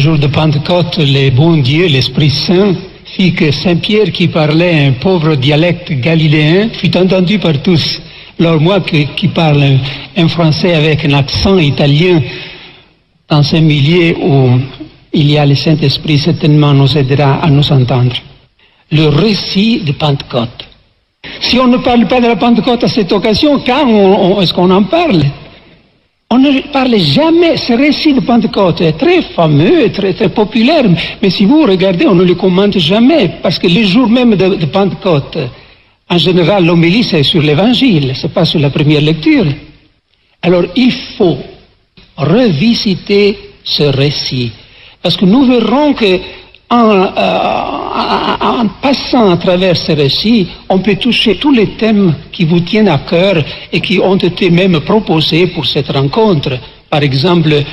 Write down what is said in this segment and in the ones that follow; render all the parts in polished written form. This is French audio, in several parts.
jour de Pentecôte, le bon Dieu, l'Esprit Saint, fit que Saint-Pierre, qui parlait un pauvre dialecte galiléen, fut entendu par tous. Alors moi, qui parle un français avec un accent italien, dans un milieu où il y a le Saint-Esprit, certainement nous aidera à nous entendre. Le récit de Pentecôte. Si on ne parle pas de la Pentecôte à cette occasion, quand est-ce qu'on en parle? On ne parle jamais. Ce récit de Pentecôte est très fameux, très, très populaire, mais si vous regardez, on ne le commente jamais, parce que le jour même de Pentecôte, en général, l'homélie, c'est sur l'Évangile, c'est pas sur la première lecture. Alors, il faut revisiter ce récit, parce que nous verrons que en passant à travers ce récit, on peut toucher tous les thèmes qui vous tiennent à cœur et qui ont été même proposés pour cette rencontre. Par exemple,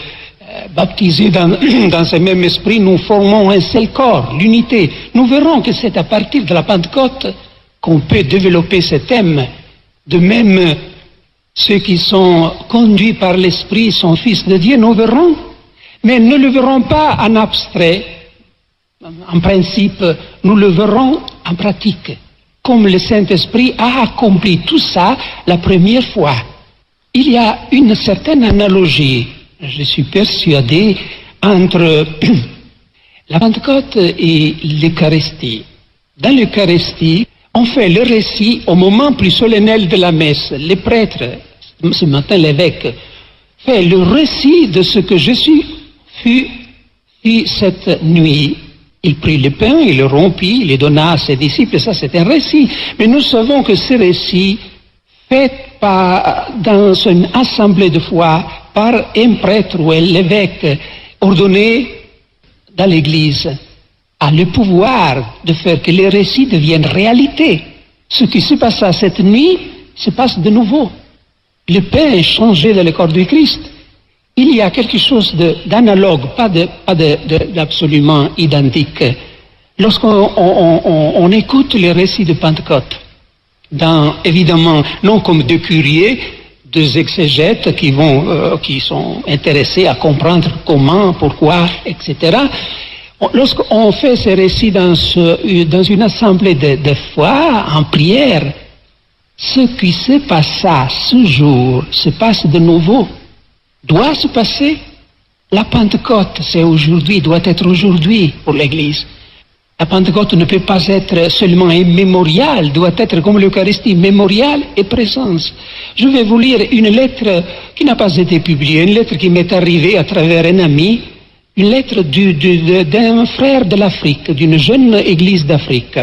baptisés dans ce même esprit, nous formons un seul corps, l'unité. Nous verrons que c'est à partir de la Pentecôte qu'on peut développer ce thème. De même, ceux qui sont conduits par l'Esprit sont fils de Dieu, nous verrons, mais ne le verrons pas en abstrait. En principe, nous le verrons en pratique, comme le Saint-Esprit a accompli tout ça la première fois. Il y a une certaine analogie, je suis persuadé, entre la Pentecôte et l'Eucharistie. Dans l'Eucharistie, on fait le récit au moment plus solennel de la messe. Les prêtres, ce matin l'évêque, fait le récit de ce que Jésus fut cette nuit. Il prit le pain, il le rompit, il le donna à ses disciples, et ça c'est un récit. Mais nous savons que ce récit, fait dans une assemblée de foi, par un prêtre ou un évêque ordonné dans l'Église, a le pouvoir de faire que les récits deviennent réalité. Ce qui se passa cette nuit se passe de nouveau. Le pain est changé dans le corps du Christ. Il y a quelque chose d'analogue, pas d'absolument identique. Lorsqu'on écoute les récits de Pentecôte, évidemment, non comme deux curieux, deux exégètes qui sont intéressés à comprendre comment, pourquoi, etc. Lorsqu'on fait ces récits dans une assemblée de foi, en prière, ce qui se passa ce jour se passe de nouveau. Doit se passer. La Pentecôte, c'est aujourd'hui, doit être aujourd'hui pour l'Église. La Pentecôte ne peut pas être seulement un mémorial, doit être comme l'Eucharistie, mémorial et présence. Je vais vous lire une lettre qui n'a pas été publiée, une lettre qui m'est arrivée à travers un ami, une lettre d'un frère de l'Afrique, d'une jeune église d'Afrique,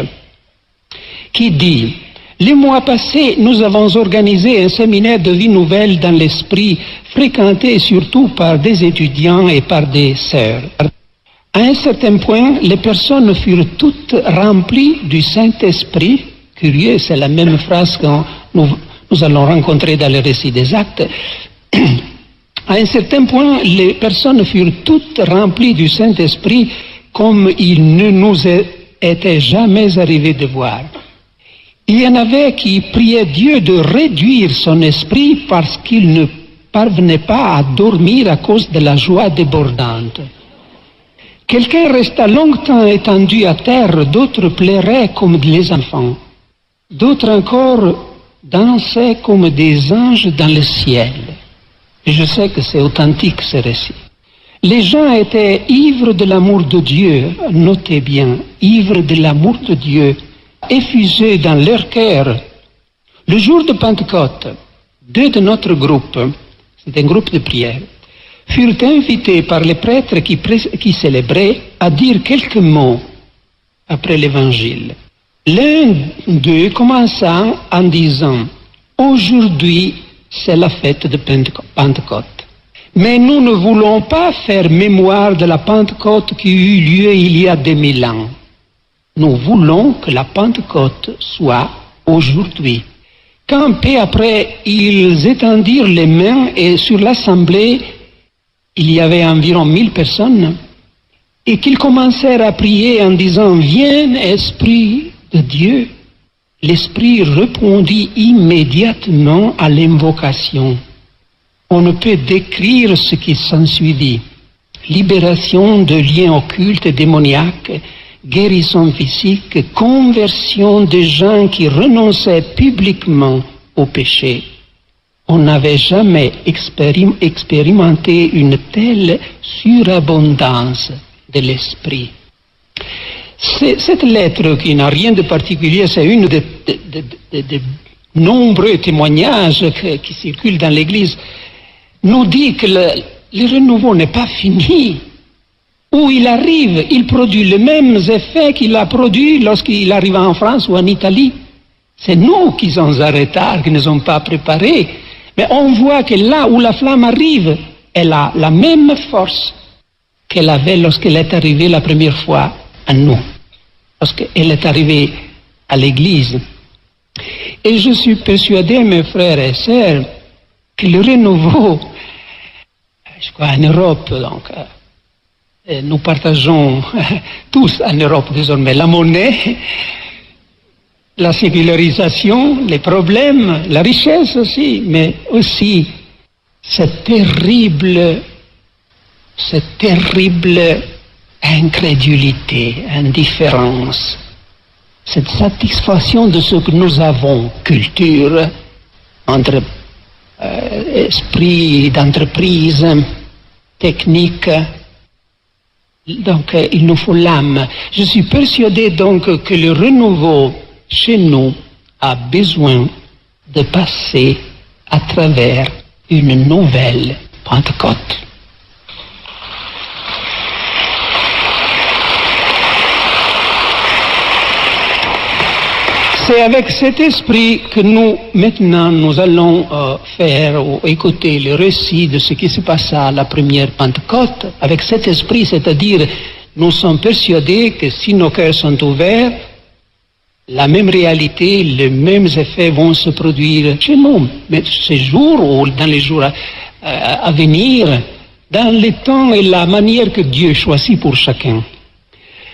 qui dit: les mois passés, nous avons organisé un séminaire de vie nouvelle dans l'esprit, fréquenté surtout par des étudiants et par des sœurs. À un certain point, les personnes furent toutes remplies du Saint-Esprit. Curieux, c'est la même phrase que nous allons rencontrer dans le récit des Actes. À un certain point, les personnes furent toutes remplies du Saint-Esprit comme il ne nous était jamais arrivé de voir. Il y en avait qui priaient Dieu de réduire son esprit parce qu'il ne parvenait pas à dormir à cause de la joie débordante. Quelqu'un resta longtemps étendu à terre, d'autres pleuraient comme les enfants. D'autres encore dansaient comme des anges dans le ciel. Et je sais que c'est authentique ce récit. Les gens étaient ivres de l'amour de Dieu, notez bien, ivres de l'amour de Dieu, effusés dans leur cœur. Le jour de Pentecôte, deux de notre groupe, c'est un groupe de prière, furent invités par les prêtres qui célébraient à dire quelques mots après l'Évangile. L'un d'eux commença en disant: aujourd'hui, c'est la fête de Pentecôte. Mais nous ne voulons pas faire mémoire de la Pentecôte qui eut lieu il y a 2000 ans. Nous voulons que la Pentecôte soit aujourd'hui. Quand peu après, ils étendirent les mains et sur l'assemblée, il y avait environ 1000 personnes, et qu'ils commencèrent à prier en disant: viens, Esprit de Dieu. L'Esprit répondit immédiatement à l'invocation. On ne peut décrire ce qui s'ensuivit. libération de liens occultes et démoniaques, guérison physique, conversion des gens qui renonçaient publiquement au péché. On n'avait jamais expérimenté une telle surabondance de l'esprit. Cette lettre, qui n'a rien de particulier, c'est une des nombreux témoignages qui circulent dans l'Église, nous dit que le renouveau n'est pas fini. Où il arrive, il produit les mêmes effets qu'il a produits lorsqu'il arrive en France ou en Italie. C'est nous qui sommes en retard, qui ne sommes pas préparés. Mais on voit que là où la flamme arrive, elle a la même force qu'elle avait lorsqu'elle est arrivée la première fois à nous, lorsqu'elle est arrivée à l'Église. Et je suis persuadé, mes frères et sœurs, que le renouveau, je crois en Europe, donc, nous partageons tous en Europe désormais la monnaie, la sécularisation, les problèmes, la richesse aussi, mais aussi cette terrible incrédulité, indifférence, cette satisfaction de ce que nous avons, culture, esprit d'entreprise, technique. Donc il nous faut l'âme. Je suis persuadé donc que le renouveau chez nous a besoin de passer à travers une nouvelle Pentecôte. C'est avec cet esprit que nous allons faire ou écouter le récit de ce qui se passa à la première Pentecôte. Avec cet esprit, c'est-à-dire, nous sommes persuadés que si nos cœurs sont ouverts, la même réalité, les mêmes effets vont se produire chez nous. Mais ces jours ou dans les jours à venir, dans le temps et la manière que Dieu choisit pour chacun.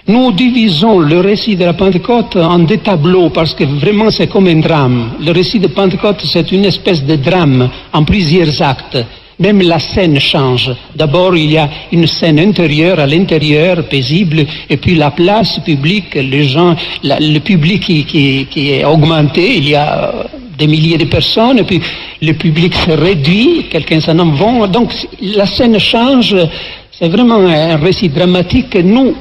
Nous divisons le récit de la Pentecôte en deux tableaux parce que vraiment c'est comme un drame. Le récit de Pentecôte, c'est une espèce de drame en plusieurs actes. Même la scène change. D'abord, il y a une scène intérieure, à l'intérieur, paisible, et puis la place publique, les gens, le public qui est augmenté, il y a des milliers de personnes, et puis le public se réduit, quelqu'un s'en vont. Donc la scène change. C'est vraiment un récit dramatique. Nous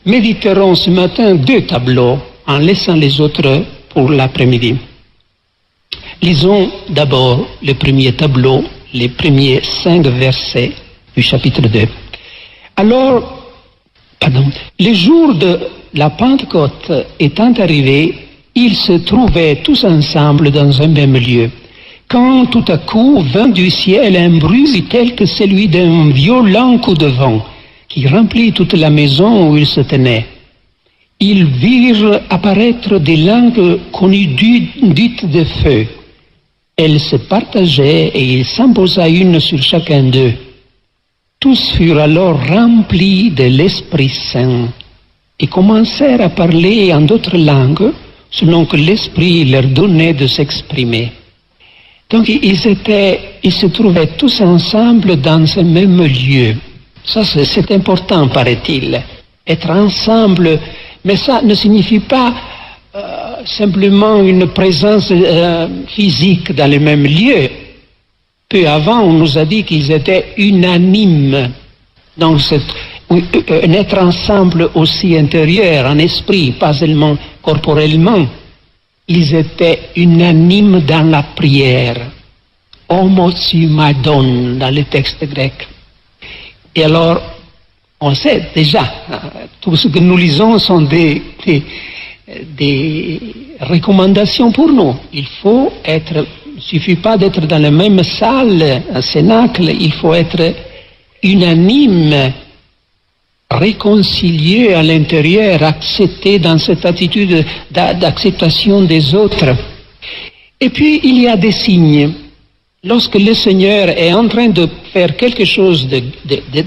méditerons ce matin deux tableaux en laissant les autres pour l'après-midi. Lisons d'abord le premier tableau, les premiers 5 versets du chapitre 2. Alors, le jour de la Pentecôte étant arrivé, ils se trouvaient tous ensemble dans un même lieu. Quand tout à coup vint du ciel un bruit tel que celui d'un violent coup de vent, qui remplit toute la maison où ils se tenaient. Ils virent apparaître des langues connues dites de feu. Elles se partageaient et il s'en posa une sur chacun d'eux. Tous furent alors remplis de l'Esprit Saint et commencèrent à parler en d'autres langues selon que l'Esprit leur donnait de s'exprimer. Donc ils se trouvaient tous ensemble dans ce même lieu. Ça, c'est important, paraît-il, être ensemble, mais ça ne signifie pas simplement une présence physique dans le même lieu. Peu avant, on nous a dit qu'ils étaient unanimes. Donc, c'est un être ensemble aussi intérieur, en esprit, pas seulement corporellement. Ils étaient unanimes dans la prière. Homosumadon, dans le texte grec. Et alors, on sait déjà, tout ce que nous lisons sont des recommandations pour nous. Il ne suffit pas d'être dans la même salle, un cénacle, il faut être unanime, réconcilié à l'intérieur, accepté dans cette attitude d'acceptation des autres. Et puis, il y a des signes. Lorsque le Seigneur est en train de faire quelque chose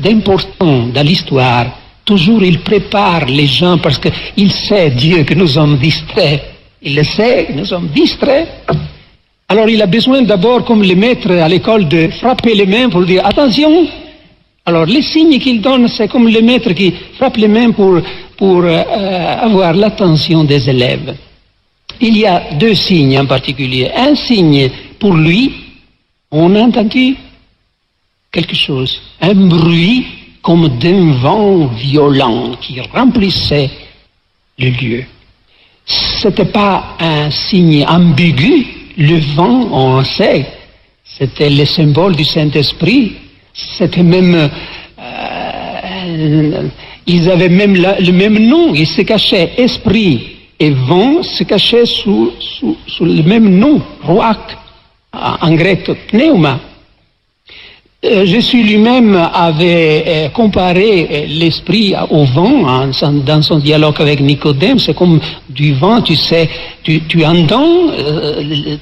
d'important dans l'histoire, toujours il prépare les gens parce qu'il sait, Dieu, que nous sommes distraits. Il le sait, nous sommes distraits. Alors il a besoin d'abord, comme les maîtres à l'école, de frapper les mains pour dire « Attention, Alors, les signes qu'il donne, c'est comme le maître qui frappe les mains pour avoir l'attention des élèves. Il y a deux signes en particulier. Un signe pour lui, on a entendu quelque chose, un bruit comme d'un vent violent qui remplissait le lieu. C'était pas un signe ambigu, le vent, on sait, c'était le symbole du Saint-Esprit, c'était même, ils avaient même le même nom, ils se cachaient, esprit et vent se cachaient sous le même nom, ruach, en grec, pneuma. Jésus lui-même avait comparé l'esprit au vent dans son dialogue avec Nicodème. C'est comme du vent, tu sais, tu entends,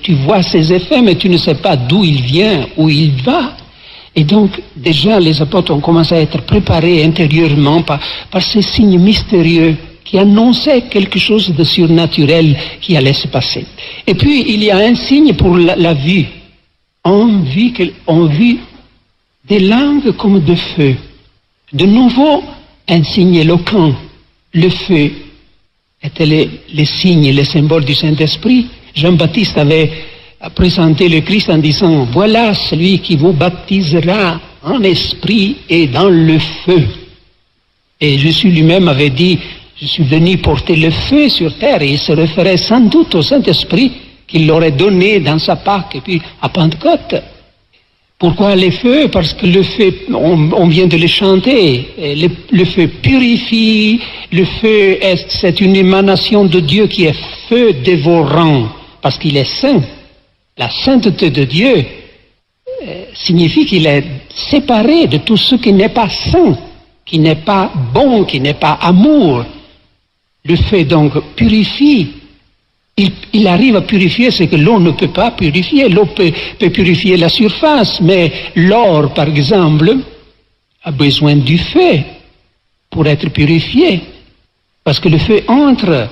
tu vois ses effets, mais tu ne sais pas d'où il vient, où il va. Et donc, déjà, les apôtres ont commencé à être préparés intérieurement par ces signes mystérieux qui annonçaient quelque chose de surnaturel qui allait se passer. Et puis, il y a un signe pour la vue. On vit des langues comme de feu. De nouveau, un signe éloquent. Le feu était les signes, les symboles du Saint-Esprit. Jean-Baptiste avait présenté le Christ en disant « Voilà celui qui vous baptisera en esprit et dans le feu. » Et Jésus lui-même avait dit « Je suis venu porter le feu sur terre. » Et il se référait sans doute au Saint-Esprit qu'il l'aurait donné dans sa Pâque et puis à Pentecôte. Pourquoi les feux? Parce que le feu, on vient de le chanter, le feu purifie, le feu, c'est une émanation de Dieu qui est feu dévorant, parce qu'il est saint. La sainteté de Dieu signifie qu'il est séparé de tout ce qui n'est pas saint, qui n'est pas bon, qui n'est pas amour. Le feu donc purifie. Il arrive à purifier ce que l'eau ne peut pas purifier. L'eau peut purifier la surface, mais l'or, par exemple, a besoin du feu pour être purifié. Parce que le feu entre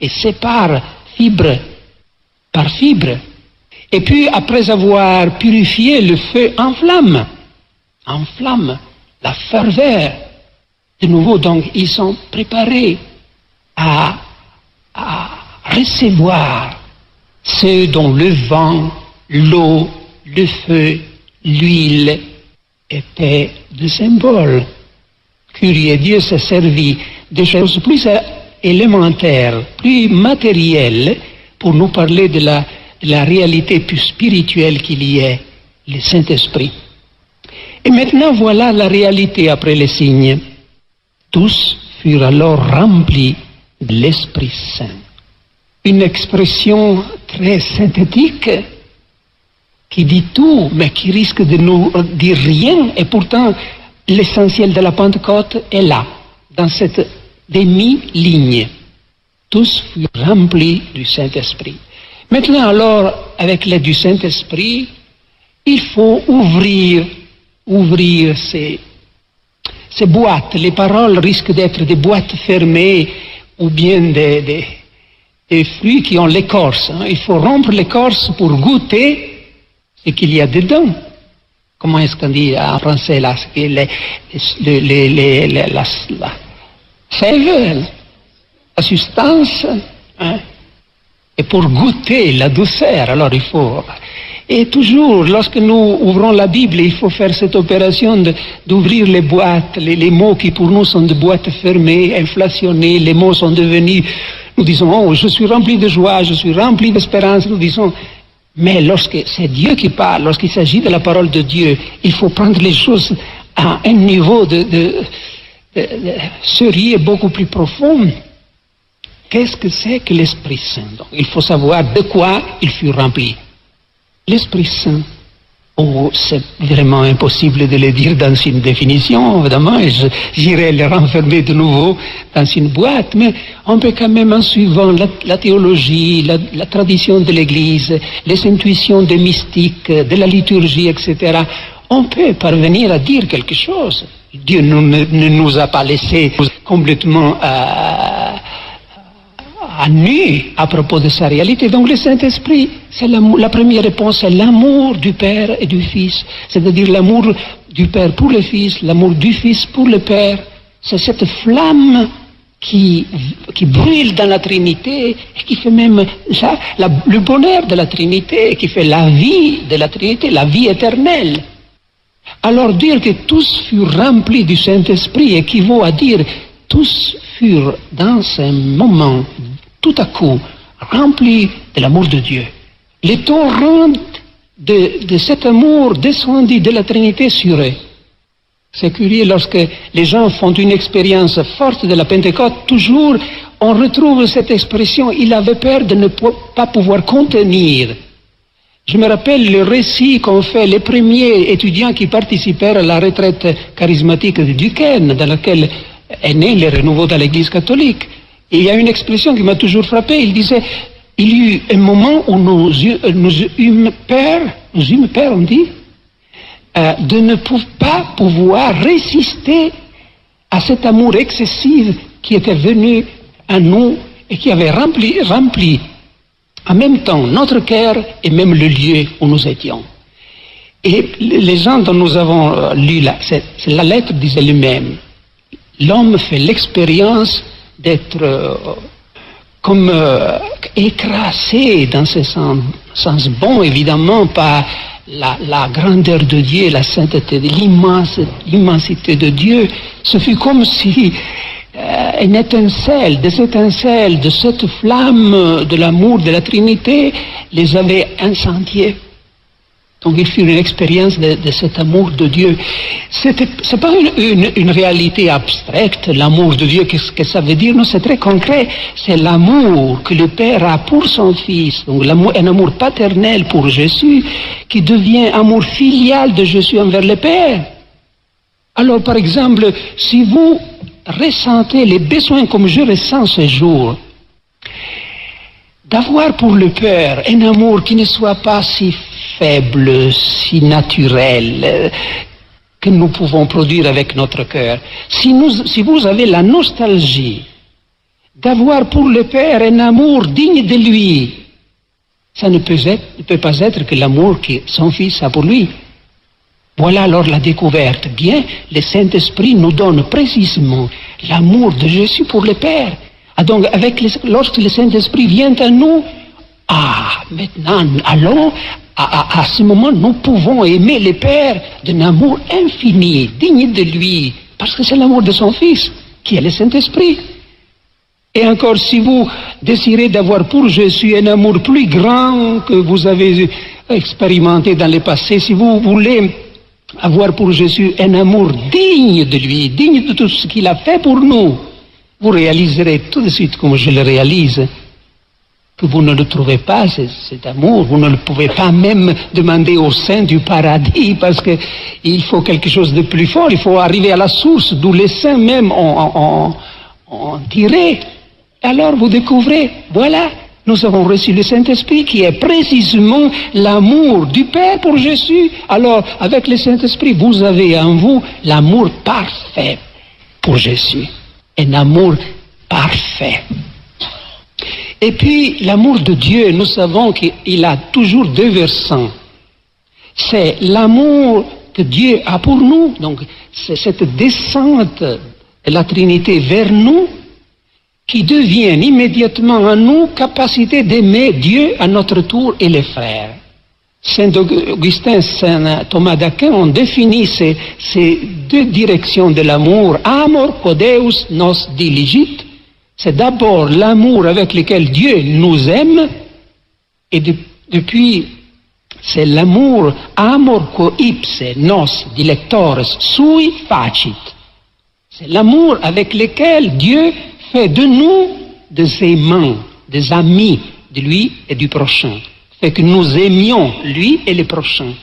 et sépare fibre par fibre. Et puis, après avoir purifié, le feu enflamme la ferveur. De nouveau, donc, ils sont préparés à recevoir ce dont le vent, l'eau, le feu, l'huile étaient des symboles. Curieux, Dieu s'est servi de choses plus élémentaires, plus matérielles, pour nous parler de la réalité plus spirituelle qu'il y est, le Saint-Esprit. Et maintenant, voilà la réalité après les signes. Tous furent alors remplis de l'Esprit Saint. Une expression très synthétique qui dit tout, mais qui risque de nous dire rien, et pourtant l'essentiel de la Pentecôte est là, dans cette demi-ligne. Tous furent remplis du Saint-Esprit. Maintenant alors, avec l'aide du Saint-Esprit, il faut ouvrir ces boîtes. Les paroles risquent d'être des boîtes fermées ou bien des fruits qui ont l'écorce. Il faut rompre l'écorce pour goûter ce qu'il y a dedans. Comment est-ce qu'on dit en français là? La sève, la substance, hein? Et pour goûter la douceur, alors il faut... Et toujours, lorsque nous ouvrons la Bible, il faut faire cette opération d'ouvrir les boîtes, les mots qui pour nous sont des boîtes fermées, inflationnées, les mots sont devenus... Nous disons, oh, je suis rempli de joie, je suis rempli d'espérance. Nous disons, mais lorsque c'est Dieu qui parle, lorsqu'il s'agit de la parole de Dieu, il faut prendre les choses à un niveau de sérieux beaucoup plus profond. Qu'est-ce que c'est que l'Esprit Saint? Donc, il faut savoir de quoi il fut rempli. L'Esprit Saint, oh, c'est vraiment impossible de le dire dans une définition, évidemment, et j'irai le renfermer de nouveau dans une boîte, mais on peut quand même, en suivant la théologie, la tradition de l'Église, les intuitions des mystiques, de la liturgie, etc., on peut parvenir à dire quelque chose. Dieu ne nous a pas laissé complètement à nu à propos de sa réalité. Donc le Saint-Esprit, c'est la première réponse, c'est l'amour du Père et du Fils, c'est-à-dire l'amour du Père pour le Fils, l'amour du Fils pour le Père. C'est cette flamme qui brûle dans la Trinité et qui fait même le bonheur de la Trinité, qui fait la vie de la Trinité, la vie éternelle. Alors dire que tous furent remplis du Saint-Esprit équivaut à dire tous furent dans ce moment, tout à coup, remplis de l'amour de Dieu. Les torrents de cet amour descendit de la Trinité sur eux. C'est curieux, lorsque les gens font une expérience forte de la Pentecôte, toujours on retrouve cette expression, il avait peur de ne pas pouvoir contenir. Je me rappelle le récit qu'ont fait les premiers étudiants qui participèrent à la retraite charismatique de Duquesne, dans laquelle est né le renouveau dans l'Église catholique. Et il y a une expression qui m'a toujours frappé, il disait, il y eut un moment où nous eûmes peur, on dit, de ne pas pouvoir résister à cet amour excessif qui était venu à nous et qui avait rempli en même temps notre cœur et même le lieu où nous étions. Et les gens dont nous avons lu la lettre disait lui-même, l'homme fait l'expérience d'être comme écrasé dans ce sens bon, évidemment, par la grandeur de Dieu, la sainteté, l'immensité de Dieu. Ce fut comme si une étincelle, de cette flamme de l'amour de la Trinité les avait incendiés. Donc il fut une expérience de cet amour de Dieu. C'est pas une réalité abstraite, l'amour de Dieu, qu'est-ce que ça veut dire? Non, c'est très concret. C'est l'amour que le Père a pour son Fils. Donc un amour paternel pour Jésus qui devient amour filial de Jésus envers le Père. Alors par exemple, si vous ressentez les besoins comme je ressens ce jour, d'avoir pour le Père un amour qui ne soit pas si faible, si naturel, que nous pouvons produire avec notre cœur. Si vous avez la nostalgie d'avoir pour le Père un amour digne de lui, ça ne peut pas être que l'amour que son Fils a pour lui. Voilà alors la découverte. Bien, le Saint-Esprit nous donne précisément l'amour de Jésus pour le Père. Ah, donc, lorsque le Saint-Esprit vient à nous, maintenant, allons, à ce moment, nous pouvons aimer le Père d'un amour infini, digne de lui, parce que c'est l'amour de son Fils, qui est le Saint-Esprit. Et encore, si vous désirez d'avoir pour Jésus un amour plus grand que vous avez expérimenté dans le passé, si vous voulez avoir pour Jésus un amour digne de lui, digne de tout ce qu'il a fait pour nous, vous réaliserez tout de suite, comme je le réalise, que vous ne le trouvez pas, cet amour. Vous ne le pouvez pas même demander au sein du paradis, parce qu'il faut quelque chose de plus fort. Il faut arriver à la source, d'où les saints même ont tiré. Alors vous découvrez, voilà, nous avons reçu le Saint-Esprit qui est précisément l'amour du Père pour Jésus. Alors, avec le Saint-Esprit, vous avez en vous l'amour parfait pour Jésus. Un amour parfait. Et puis, l'amour de Dieu, nous savons qu'il a toujours deux versants. C'est l'amour que Dieu a pour nous, donc c'est cette descente de la Trinité vers nous, qui devient immédiatement en nous capacité d'aimer Dieu à notre tour et les frères. Saint Augustin, Saint Thomas d'Aquin ont défini ces deux directions de l'amour. Amor quo Deus nos diligit. C'est d'abord l'amour avec lequel Dieu nous aime, et depuis, c'est l'amour amor quo ipse nos dilectores sui facit. C'est l'amour avec lequel Dieu fait de nous des aimants, des amis de lui et du prochain. Fait que nous aimions lui et le prochain.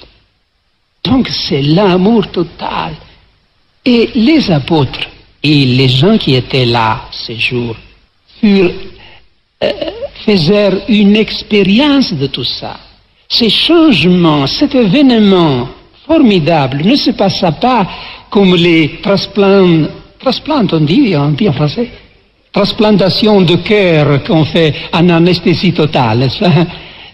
Donc c'est l'amour total. Et les apôtres et les gens qui étaient là ce jour faisaient une expérience de tout ça. Ces changements, cet événement formidable ne se passa pas comme les transplants on dit en français, transplantation de cœur qu'on fait en anesthésie totale.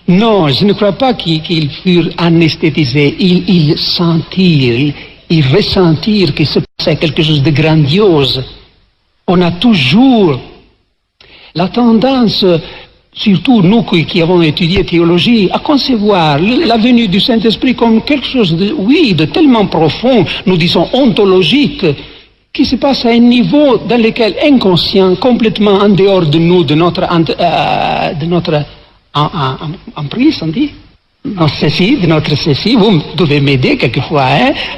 Non, je ne crois pas qu'ils furent anesthétisés. Ils sentirent, et ressentir que se passait quelque chose de grandiose. On a toujours la tendance, surtout nous qui avons étudié théologie, à concevoir la venue du Saint-Esprit comme quelque chose de tellement profond, nous disons ontologique, qui se passe à un niveau dans lequel inconscient, complètement en dehors de nous, de notre emprise, on dit, de notre ceci. Vous devez m'aider quelquefois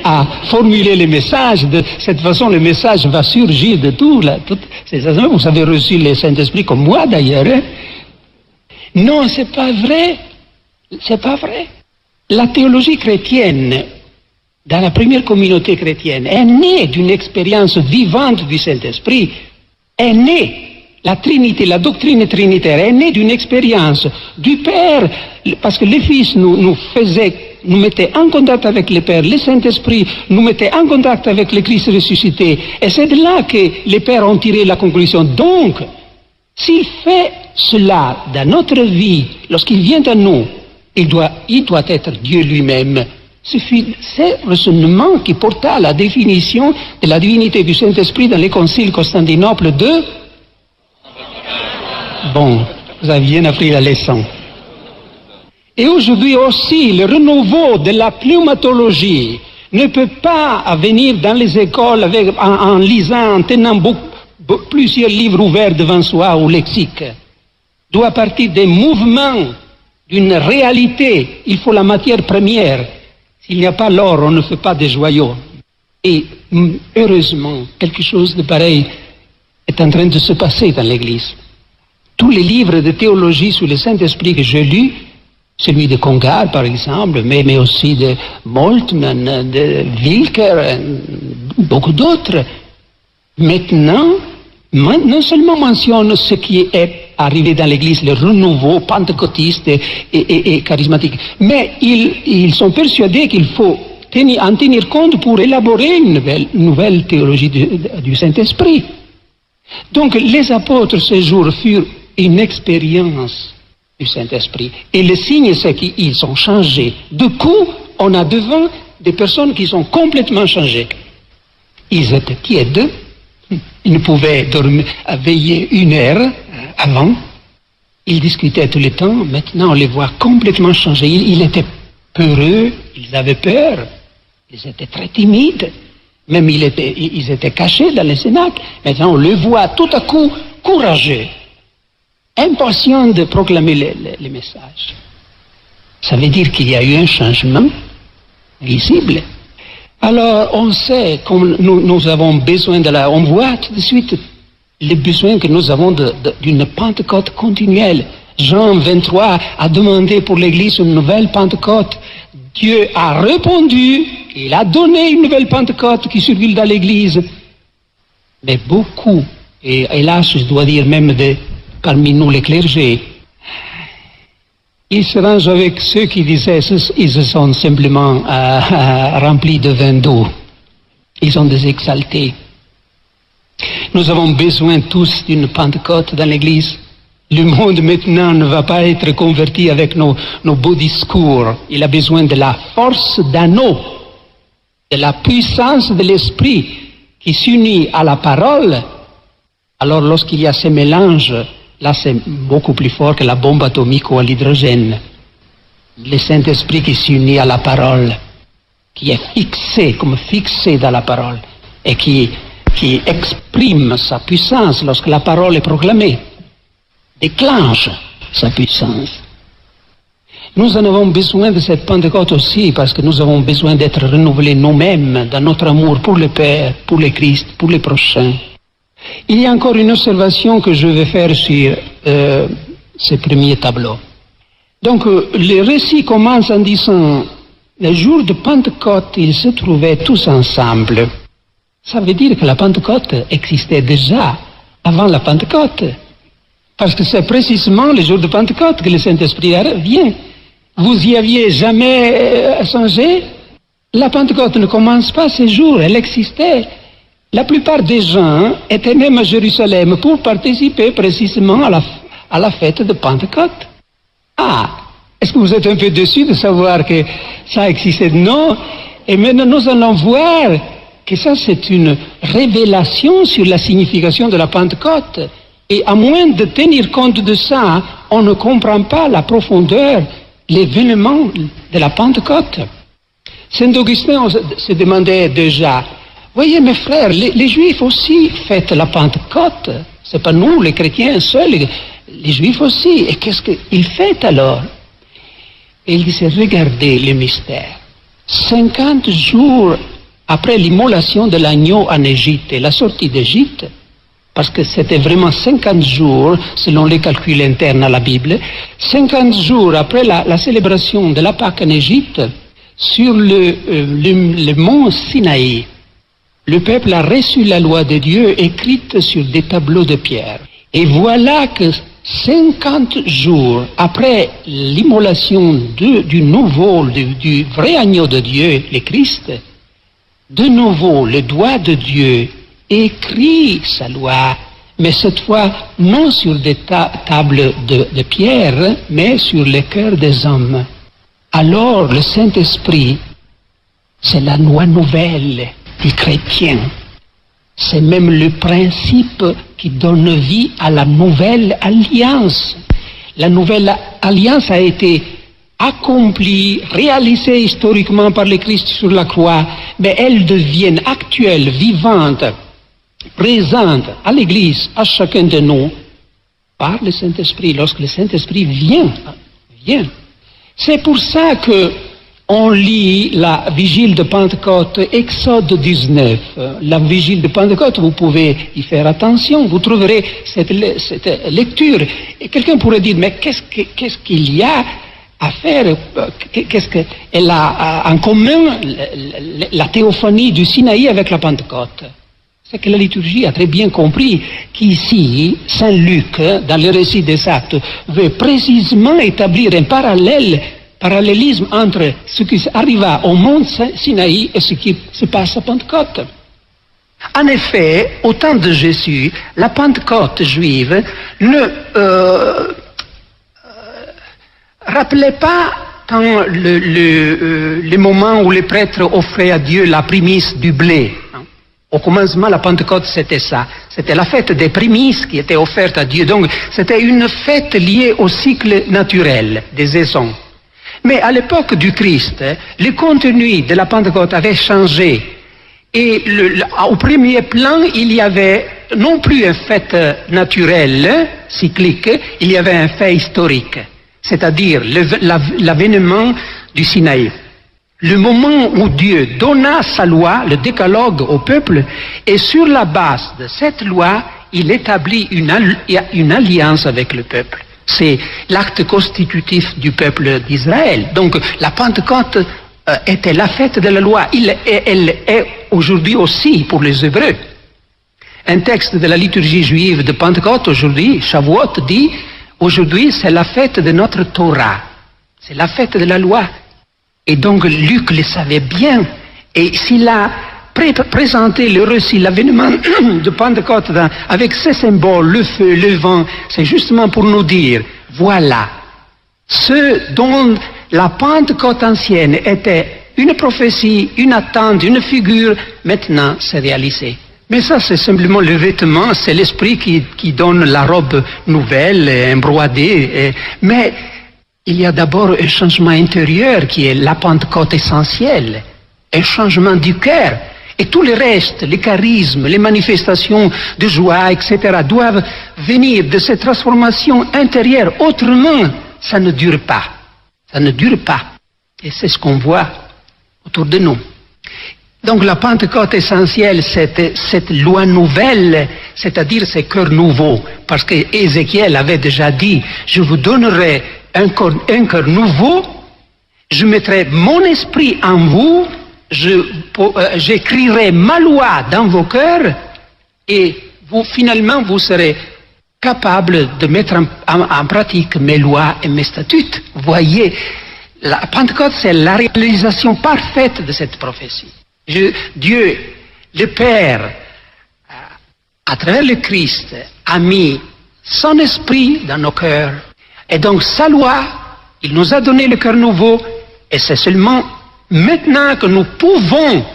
à formuler les messages. De cette façon, le message va surgir de toutes ces raisons. Vous avez reçu le Saint-Esprit comme moi d'ailleurs. Non, c'est pas vrai. C'est pas vrai. La théologie chrétienne, dans la première communauté chrétienne, est née d'une expérience vivante du Saint-Esprit. Est née. La Trinité, la doctrine trinitaire est née d'une expérience du Père, parce que le Fils nous mettait en contact avec le Père, le Saint-Esprit nous mettait en contact avec le Christ ressuscité, et c'est de là que les Pères ont tiré la conclusion. Donc, s'il fait cela dans notre vie, lorsqu'il vient à nous, il doit être Dieu lui-même. C'est ce raisonnement qui porta à la définition de la divinité du Saint-Esprit dans les conciles Constantinople II. Bon, vous avez bien appris la leçon. Et aujourd'hui aussi, le renouveau de la pneumatologie ne peut pas venir dans les écoles en lisant, en tenant plusieurs livres ouverts devant soi ou lexique. Doit partir des mouvements, d'une réalité. Il faut la matière première. S'il n'y a pas l'or, on ne fait pas des joyaux. Et heureusement, quelque chose de pareil est en train de se passer dans l'Église. Tous les livres de théologie sur le Saint-Esprit que j'ai lus, celui de Congar par exemple, mais aussi de Moltmann, de Wilker, beaucoup d'autres, maintenant, non seulement mentionnent ce qui est arrivé dans l'Église, le renouveau pentecôtiste et charismatique, mais ils sont persuadés qu'il faut en tenir compte pour élaborer une nouvelle théologie du Saint-Esprit. Donc les apôtres ce jour furent une expérience du Saint-Esprit. Et le signe, c'est qu'ils ont changé. Du coup, on a devant des personnes qui sont complètement changées. Ils étaient tièdes. Ils ne pouvaient veiller 1 heure avant. Ils discutaient tout le temps. Maintenant, on les voit complètement changés. Ils étaient peureux. Ils avaient peur. Ils étaient très timides. Même ils étaient cachés dans les cénacles. Maintenant, on les voit tout à coup courageux, impatients de proclamer les messages. Ça veut dire qu'il y a eu un changement visible. Alors, on sait, comme nous avons besoin on voit tout de suite les besoins que nous avons d'une Pentecôte continuelle. Jean 23 a demandé pour l'Église une nouvelle Pentecôte. Dieu a répondu, il a donné une nouvelle Pentecôte qui survit dans l'Église. Mais beaucoup, et hélas, je dois dire même parmi nous les clergés, ils se rangent avec ceux qui disaient ils se sont simplement remplis de vin d'eau. Ils sont des exaltés. Nous avons besoin tous d'une Pentecôte dans l'Église. Le monde maintenant ne va pas être converti avec nos beaux discours. Il a besoin de la force d'anneau, de la puissance de l'Esprit qui s'unit à la parole. Alors lorsqu'il y a ces mélanges, là c'est beaucoup plus fort que la bombe atomique ou à l'hydrogène. Le Saint-Esprit qui s'unit à la parole, qui est fixé dans la parole, et qui exprime sa puissance lorsque la parole est proclamée, déclenche sa puissance. Nous en avons besoin de cette Pentecôte aussi, parce que nous avons besoin d'être renouvelés nous-mêmes dans notre amour pour le Père, pour le Christ, pour les prochains. Il y a encore une observation que je vais faire sur ce premier tableau. Donc, le récit commence en disant, le jour de Pentecôte, ils se trouvaient tous ensemble. Ça veut dire que la Pentecôte existait déjà avant la Pentecôte. Parce que c'est précisément le jour de Pentecôte que le Saint-Esprit vient. Vous y aviez jamais songé? La Pentecôte ne commence pas ce jour, elle existait. La plupart des gens étaient même à Jérusalem pour participer précisément à la fête de Pentecôte. Ah, est-ce que vous êtes un peu déçus de savoir que ça existait? Non. Et maintenant, nous allons voir que ça, c'est une révélation sur la signification de la Pentecôte. Et à moins de tenir compte de ça, on ne comprend pas la profondeur, l'événement de la Pentecôte. Saint Augustin se demandait déjà, voyez mes frères, les Juifs aussi fêtent la Pentecôte. C'est pas nous, les chrétiens seuls, les Juifs aussi. Et qu'est-ce qu'ils fêtent alors? Et il disait, regardez le mystère. 50 jours après l'immolation de l'agneau en Égypte et la sortie d'Égypte, parce que c'était vraiment 50 jours, selon les calculs internes à la Bible, 50 jours après la célébration de la Pâque en Égypte, sur le mont Sinaï, le peuple a reçu la loi de Dieu écrite sur des tableaux de pierre. Et voilà que 50 jours après l'immolation du vrai agneau de Dieu, le Christ, de nouveau le doigt de Dieu écrit sa loi, mais cette fois non sur des tables de pierre, mais sur le cœur des hommes. Alors le Saint-Esprit, c'est la loi nouvelle du chrétien. C'est même le principe qui donne vie à la nouvelle alliance. La nouvelle alliance a été accomplie, réalisée historiquement par le Christ sur la croix, mais elle devient actuelle, vivante, présente à l'Église, à chacun de nous, par le Saint-Esprit, lorsque le Saint-Esprit vient. C'est pour ça que on lit la vigile de Pentecôte, Exode 19. La vigile de Pentecôte, vous pouvez y faire attention, vous trouverez cette lecture. Et quelqu'un pourrait dire, mais qu'est-ce qu'il y a à faire? Qu'est-ce qu'elle a en commun, la théophanie du Sinaï avec la Pentecôte? C'est que la liturgie a très bien compris qu'ici, Saint Luc, dans le récit des Actes, veut précisément établir un parallélisme entre ce qui arriva au mont Sinaï et ce qui se passe à Pentecôte. En effet, au temps de Jésus, la Pentecôte juive ne rappelait pas tant le moment où les prêtres offraient à Dieu la prémisse du blé. Au commencement, la Pentecôte, c'était ça. C'était la fête des prémices qui était offerte à Dieu. Donc, c'était une fête liée au cycle naturel des saisons. Mais à l'époque du Christ, le contenu de la Pentecôte avait changé. Et au premier plan, il y avait non plus un fait naturel, cyclique, il y avait un fait historique. C'est-à-dire l'avènement du Sinaï. Le moment où Dieu donna sa loi, le décalogue au peuple, et sur la base de cette loi, il établit une alliance avec le peuple. C'est l'acte constitutif du peuple d'Israël. Donc la Pentecôte était la fête de la loi. Elle est aujourd'hui aussi pour les Hébreux. Un texte de la liturgie juive de Pentecôte aujourd'hui, Shavuot, dit aujourd'hui c'est la fête de notre Torah. C'est la fête de la loi. Et donc Luc le savait bien. Et s'il a présenté le récit, l'avènement de Pentecôte avec ses symboles, le feu, le vent, c'est justement pour nous dire, voilà, ce dont la Pentecôte ancienne était une prophétie, une attente, une figure, maintenant c'est réalisé. Mais ça, c'est simplement le vêtement, c'est l'esprit qui donne la robe nouvelle, embroidée. Mais il y a d'abord un changement intérieur qui est la Pentecôte essentielle, un changement du cœur. Et tout le reste, les charismes, les manifestations de joie, etc., doivent venir de cette transformation intérieure. Autrement, ça ne dure pas. Ça ne dure pas. Et c'est ce qu'on voit autour de nous. Donc la Pentecôte essentielle, c'est cette loi nouvelle, c'est-à-dire ces cœurs nouveaux. Parce que Ézéchiel avait déjà dit, je vous donnerai un cœur nouveau, je mettrai mon esprit en vous, j'écrirai ma loi dans vos cœurs, et finalement vous serez capable de mettre en pratique mes lois et mes statuts. Vous voyez, la Pentecôte, c'est la réalisation parfaite de cette prophétie. Dieu, le Père, à travers le Christ, a mis son esprit dans nos cœurs. Et donc sa loi, il nous a donné le cœur nouveau, et c'est seulement Maintenant que nous pouvons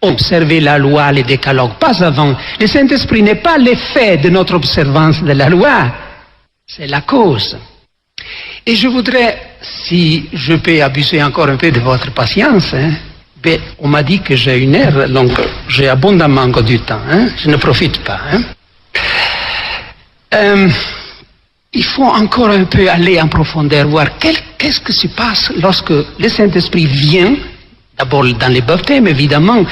observer la loi, les décalogues, pas avant. Le Saint-Esprit n'est pas l'effet de notre observance de la loi, c'est la cause. Et je voudrais, si je peux abuser encore un peu de votre patience, on m'a dit que j'ai 1 heure, donc j'ai abondamment encore du temps, je ne profite pas. Il faut encore un peu aller en profondeur, voir qu'est-ce qui se passe lorsque le Saint-Esprit vient, d'abord dans les baptêmes évidemment,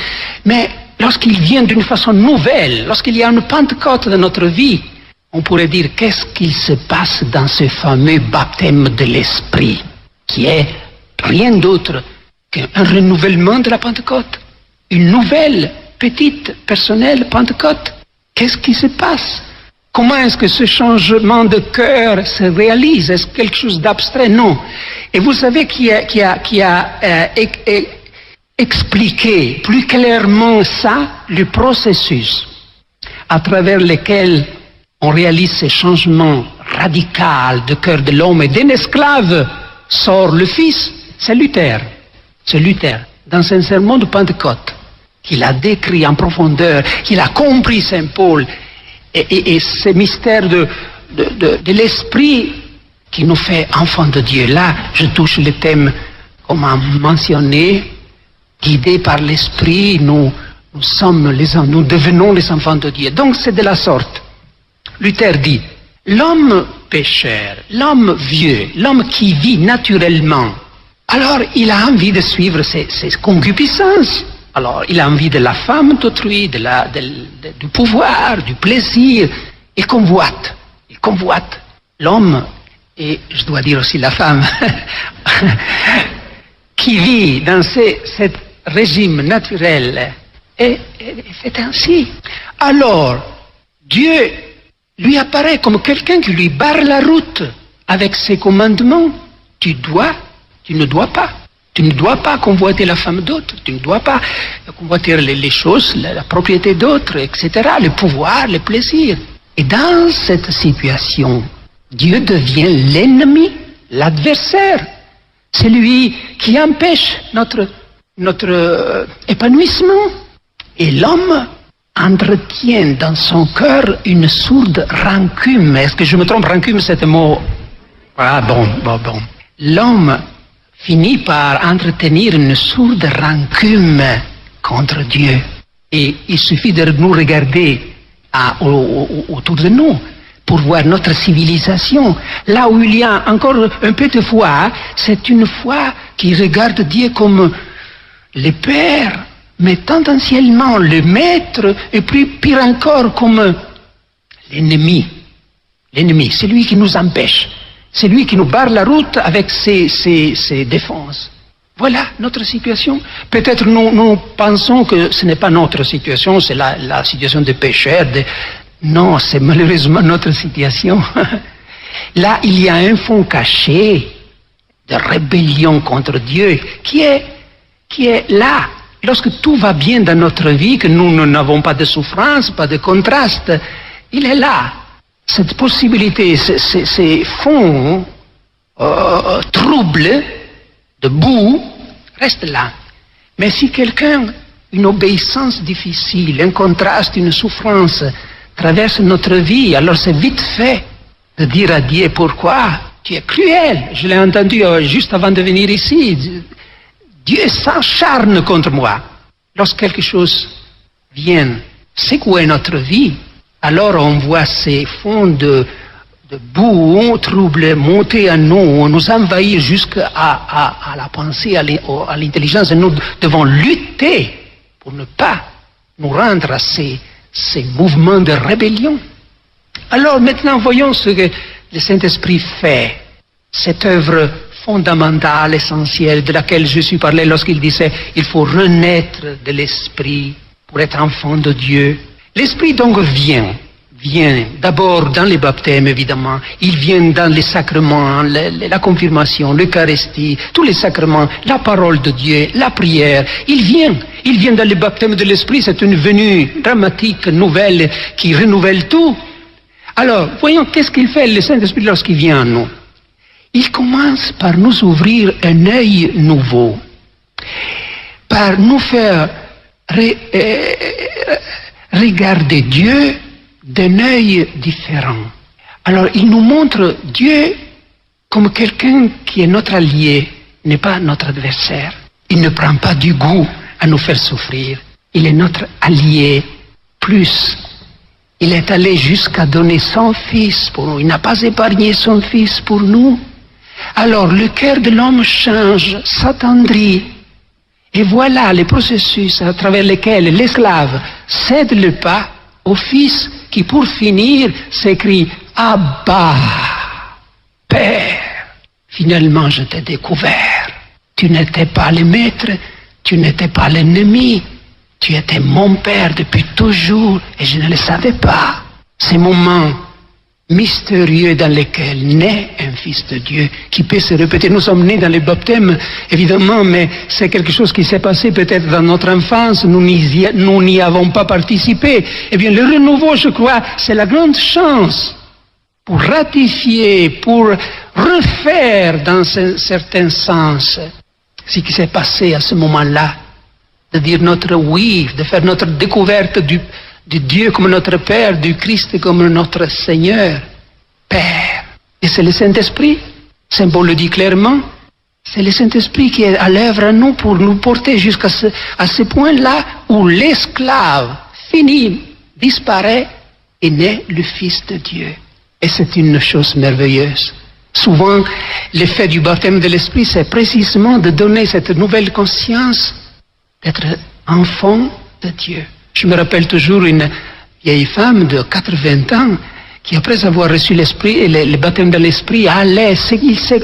mais lorsqu'il vient d'une façon nouvelle, lorsqu'il y a une Pentecôte dans notre vie, on pourrait dire qu'est-ce qu'il se passe dans ce fameux baptême de l'Esprit, qui est rien d'autre qu'un renouvellement de la Pentecôte, une nouvelle, petite, personnelle Pentecôte. Qu'est-ce qui se passe? Comment est-ce que ce changement de cœur se réalise? Est-ce quelque chose d'abstrait? Non. Et vous savez qui a expliqué plus clairement ça, le processus à travers lequel on réalise ce changement radical de cœur de l'homme et d'un esclave sort le Fils, c'est Luther. C'est Luther, dans son sermon de Pentecôte, qu'il a décrit en profondeur, qu'il a compris Saint Paul, et ce mystère de l'esprit qui nous fait enfants de Dieu. Là, je touche le thème, comme on a mentionné, guidés par l'esprit, nous devenons les enfants de Dieu. Donc c'est de la sorte. Luther dit, l'homme pécheur, l'homme vieux, l'homme qui vit naturellement, alors il a envie de suivre ses concupiscences. Alors il a envie de la femme d'autrui, du pouvoir, du plaisir. Il convoite. L'homme, et je dois dire aussi la femme, qui vit dans ce régime naturel, est fait ainsi. Alors, Dieu lui apparaît comme quelqu'un qui lui barre la route avec ses commandements. Tu ne dois pas convoiter la femme d'autre, tu ne dois pas convoiter les choses, la propriété d'autres, etc., le pouvoir, le plaisir. Et dans cette situation, Dieu devient l'ennemi, l'adversaire, celui qui empêche notre épanouissement. Et l'homme entretient dans son cœur une sourde rancune. Est-ce que je me trompe? Rancune, c'est un mot... Ah bon. L'homme finit par entretenir une sourde rancune contre Dieu. Et il suffit de nous regarder autour de nous pour voir notre civilisation. Là où il y a encore un peu de foi, c'est une foi qui regarde Dieu comme le Père, mais tendanciellement le Maître, et puis pire encore comme l'ennemi. L'ennemi, c'est lui qui nous empêche. C'est lui qui nous barre la route avec ses défenses. Voilà notre situation. Peut-être nous pensons que ce n'est pas notre situation, c'est la situation des pécheurs. Non, c'est malheureusement notre situation. Là, il y a un fond caché de rébellion contre Dieu qui est là. Lorsque tout va bien dans notre vie, que nous n'avons pas de souffrance, pas de contraste, il est là. Cette possibilité, ces fonds troubles, de boue, restent là. Mais si quelqu'un, une obéissance difficile, un contraste, une souffrance, traverse notre vie, alors c'est vite fait de dire à Dieu, pourquoi tu es cruel? Je l'ai entendu juste avant de venir ici. Dieu s'acharne contre moi. Lorsque quelque chose vient secouer notre vie, alors on voit ces fonds de boue, troubles monter à nous envahir jusqu'à la pensée, à l'intelligence. Et nous devons lutter pour ne pas nous rendre à ces mouvements de rébellion. Alors maintenant, voyons ce que le Saint-Esprit fait. Cette œuvre fondamentale, essentielle, de laquelle Jésus parlait lorsqu'il disait « Il faut renaître de l'Esprit pour être enfant de Dieu ». L'Esprit donc vient d'abord dans les baptêmes, évidemment. Il vient dans les sacrements, la confirmation, l'Eucharistie, tous les sacrements, la parole de Dieu, la prière. Il vient dans les baptêmes de l'Esprit. C'est une venue dramatique, nouvelle, qui renouvelle tout. Alors, voyons qu'est-ce qu'il fait, le Saint-Esprit, lorsqu'il vient à nous. Il commence par nous ouvrir un œil nouveau. par nous faire regarder Dieu d'un œil différent. Alors, il nous montre Dieu comme quelqu'un qui est notre allié, n'est pas notre adversaire. Il ne prend pas du goût à nous faire souffrir. Il est notre allié. Plus, il est allé jusqu'à donner son Fils pour nous. Il n'a pas épargné son Fils pour nous. Alors, le cœur de l'homme change, s'attendrit. Et voilà les processus à travers lesquels l'esclave cède le pas au Fils qui, pour finir, s'écrie « Abba, Père, finalement je t'ai découvert. Tu n'étais pas le maître, tu n'étais pas l'ennemi, tu étais mon Père depuis toujours et je ne le savais pas. » Ces moments mystérieux dans lesquels naît un Fils de Dieu qui peut se répéter. Nous sommes nés dans le baptême, évidemment, mais c'est quelque chose qui s'est passé peut-être dans notre enfance, nous n'y avons pas participé. Eh bien, le renouveau, je crois, c'est la grande chance pour ratifier, pour refaire dans un certain sens ce qui s'est passé à ce moment-là, de dire notre oui, de faire notre découverte de Dieu comme notre Père, du Christ comme notre Seigneur, Père. Et c'est le Saint-Esprit, Saint Paul le dit clairement, c'est le Saint-Esprit qui est à l'œuvre à nous pour nous porter jusqu'à ce point-là où l'esclave finit, disparaît et naît le Fils de Dieu. Et c'est une chose merveilleuse. Souvent, l'effet du baptême de l'Esprit, c'est précisément de donner cette nouvelle conscience d'être enfant de Dieu. Je me rappelle toujours une vieille femme de 80 ans qui, après avoir reçu l'Esprit et le baptême de l'Esprit, allait,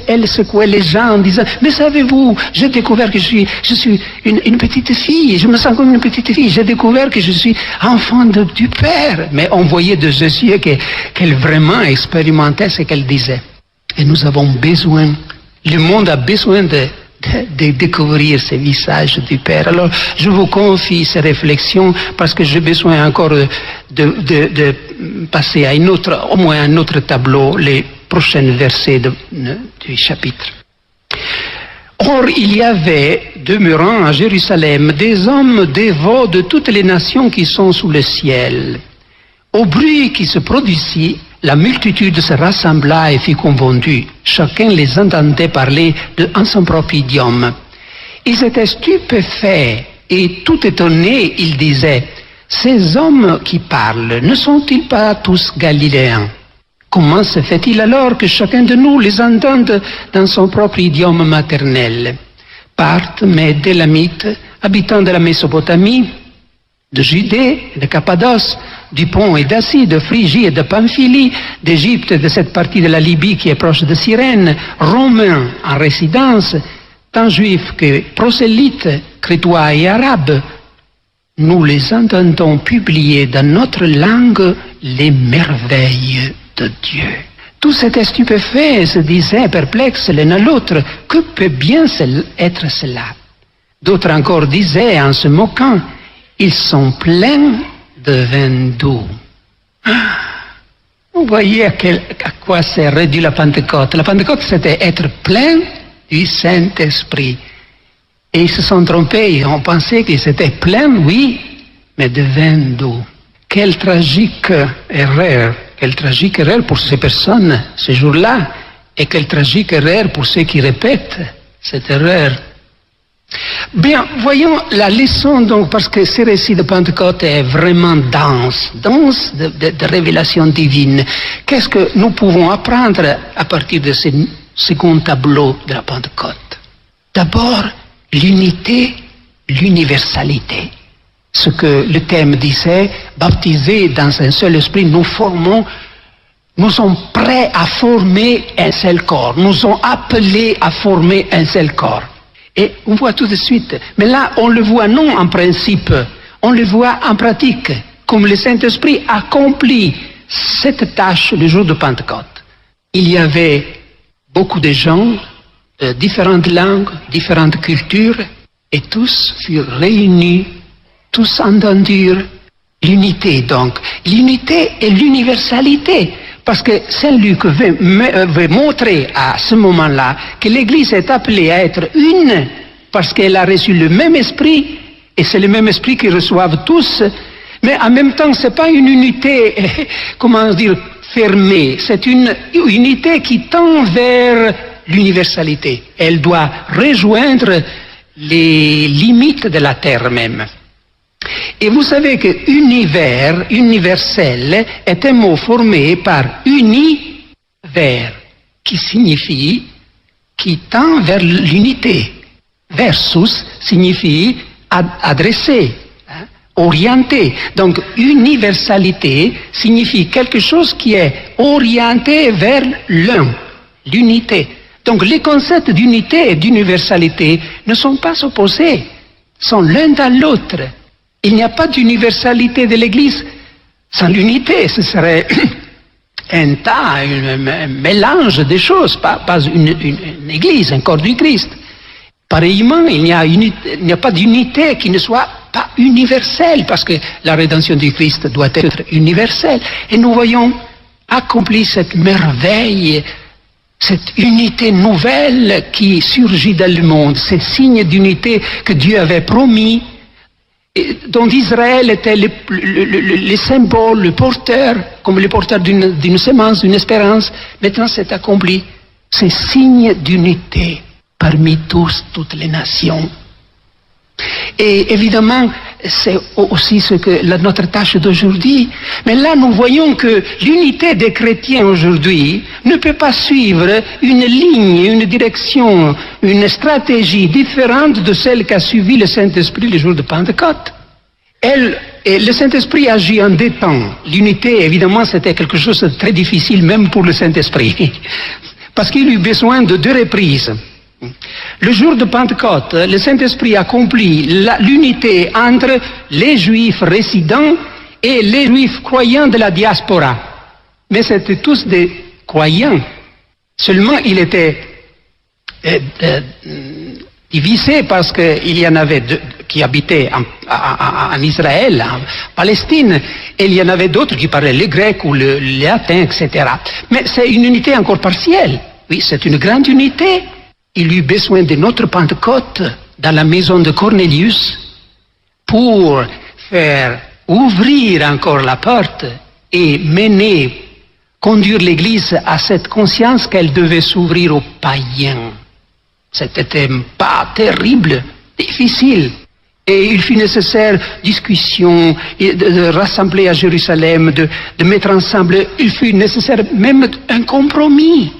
elle secouait les gens en disant « Mais savez-vous, j'ai découvert que je suis une petite fille, je me sens comme une petite fille, j'ai découvert que je suis enfant du Père. » Mais on voyait de ses yeux qu'elle vraiment expérimentait ce qu'elle disait. Et nous avons besoin, le monde a besoin de découvrir ce visage du Père. Alors, je vous confie ces réflexions parce que j'ai besoin encore de passer à au moins un autre tableau, les prochains versets du chapitre. Or, il y avait, demeurant à Jérusalem, des hommes dévots de toutes les nations qui sont sous le ciel. Au bruit qui se produisit, la multitude se rassembla et fut convendue. Chacun les entendait parler en son propre idiome. Ils étaient stupéfaits et tout étonnés, ils disaient « Ces hommes qui parlent, ne sont-ils pas tous galiléens? Comment se fait-il alors que chacun de nous les entende dans son propre idiome maternel? Parthes, Mèdes, Élamites, habitants de la Mésopotamie, de Judée, de Cappadoce, du Pont et d'Asie, de Phrygie et de Pamphylie, d'Égypte, de cette partie de la Libye qui est proche de Cyrène, Romains en résidence, tant juifs que prosélytes, crétois et arabes, nous les entendons publier dans notre langue les merveilles de Dieu. Tous étaient stupéfaits et se disaient perplexes l'un à l'autre, que peut bien être cela? D'autres encore disaient en se moquant, ils sont pleins de vin doux. Vous voyez à quoi s'est réduit la Pentecôte. La Pentecôte, c'était être plein du Saint-Esprit. Et ils se sont trompés, on pensait qu'ils étaient pleins, oui, mais de vin doux. Quelle tragique erreur pour ces personnes, ce jour-là, et quelle tragique erreur pour ceux qui répètent cette erreur. Bien, voyons la leçon donc, parce que ce récit de Pentecôte est vraiment dense de révélation divine. Qu'est-ce que nous pouvons apprendre à partir de ce second tableau de la Pentecôte? D'abord, l'unité, l'universalité. Ce que le thème disait, baptisés dans un seul esprit, nous sommes prêts à former un seul corps. Nous sommes appelés à former un seul corps. Et on voit tout de suite. Mais là, on le voit non en principe, on le voit en pratique, comme le Saint-Esprit accomplit cette tâche le jour de Pentecôte. Il y avait beaucoup de gens, différentes langues, différentes cultures, et tous furent réunis, tous entendirent l'unité donc. L'unité et l'universalité. Parce que Saint-Luc veut montrer à ce moment-là que l'Église est appelée à être une parce qu'elle a reçu le même esprit, et c'est le même esprit qu'ils reçoivent tous, mais en même temps, c'est pas une unité, comment dire, fermée, c'est une unité qui tend vers l'universalité. Elle doit rejoindre les limites de la Terre même. Et vous savez que univers, universel, est un mot formé par univers, qui signifie, qui tend vers l'unité. Versus signifie adresser, orienter. Donc universalité signifie quelque chose qui est orienté vers l'un, l'unité. Donc les concepts d'unité et d'universalité ne sont pas opposés, sont l'un dans l'autre. Il n'y a pas d'universalité de l'Église sans l'unité, ce serait un tas, un mélange de choses, pas une Église, un corps du Christ. Pareillement, il n'y a pas d'unité qui ne soit pas universelle, parce que la rédemption du Christ doit être universelle. Et nous voyons accomplir cette merveille, cette unité nouvelle qui surgit dans le monde, ces signes d'unité que Dieu avait promis, dont Israël était le symbole, le porteur, comme le porteur d'une semence, d'une espérance. Maintenant, c'est accompli. Ces signes d'unité parmi toutes les nations. Et évidemment, c'est aussi notre tâche d'aujourd'hui. Mais là, nous voyons que l'unité des chrétiens aujourd'hui ne peut pas suivre une ligne, une direction, une stratégie différente de celle qu'a suivi le Saint-Esprit le jour de Pentecôte. Le Saint-Esprit agit en deux temps. L'unité, évidemment, c'était quelque chose de très difficile, même pour le Saint-Esprit, parce qu'il eut besoin de 2 reprises. Le jour de Pentecôte, le Saint-Esprit accomplit l'unité entre les Juifs résidents et les Juifs croyants de la diaspora. Mais c'était tous des croyants. Seulement, il était divisé parce qu'il y en avait 2 qui habitaient en Israël, en Palestine, et il y en avait d'autres qui parlaient le grec ou le latin, etc. Mais c'est une unité encore partielle. Oui, c'est une grande unité. Il eut besoin de notre Pentecôte dans la maison de Cornélius pour faire ouvrir encore la porte et conduire l'Église à cette conscience qu'elle devait s'ouvrir aux païens. C'était un pas terrible, difficile. Et il fut nécessaire discussion, de rassembler à Jérusalem, de mettre ensemble, il fut nécessaire même un compromis